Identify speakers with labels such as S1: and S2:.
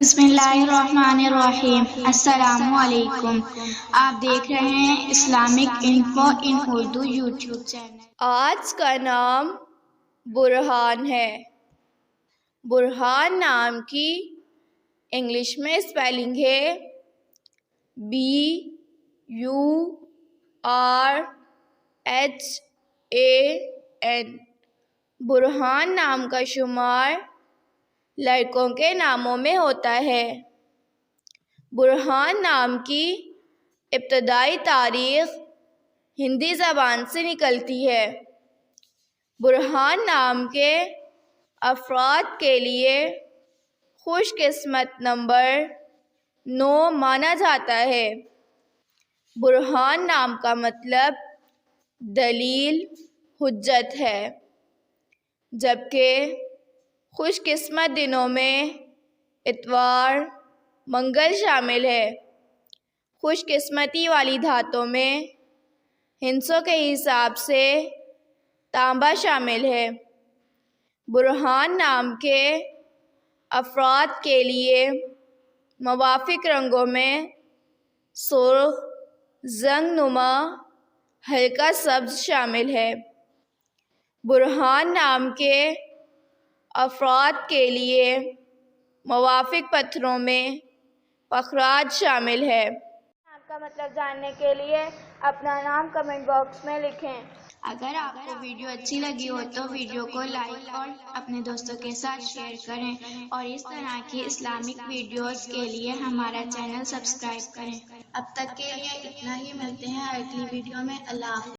S1: بسم اللہ الرحمن الرحیم۔ السلام علیکم۔ آپ دیکھ رہے ہیں اسلامک انفو ان اردو یوٹیوب چینل۔
S2: آج کا نام برہان ہے۔ برہان نام کی انگلش میں اسپیلنگ ہے BURHAN۔ برہان نام کا شمار لڑکوں کے ناموں میں ہوتا ہے۔ برہان نام کی ابتدائی تاریخ ہندی زبان سے نکلتی ہے۔ برہان نام کے افراد کے لیے خوش قسمت نمبر 9 مانا جاتا ہے۔ برہان نام کا مطلب دلیل، حجت ہے، جبکہ خوش قسمت دنوں میں اتوار، منگل شامل ہے۔ خوش قسمتی والی دھاتوں میں ہندسوں کے حساب سے تانبا شامل ہے۔ برہان نام کے افراد کے لیے موافق رنگوں میں سرخ، زنگ نما، ہلکا سبز شامل ہے۔ برہان نام کے افراد کے لیے موافق پتھروں میں پخراج شامل ہے۔ نام کا مطلب جاننے کے لیے اپنا نام کمنٹ باکس میں لکھیں۔
S1: اگر آپ کو ویڈیو اچھی لگی ہو تو ویڈیو کو لائک اور اپنے دوستوں کے ساتھ شیئر کریں، اور اس طرح کی اسلامک ویڈیوز کے لیے ہمارا چینل سبسکرائب کریں۔ اب تک کے لیے اتنا ہی، ملتے ہیں اگلی ویڈیو میں۔ اللہ حافظ۔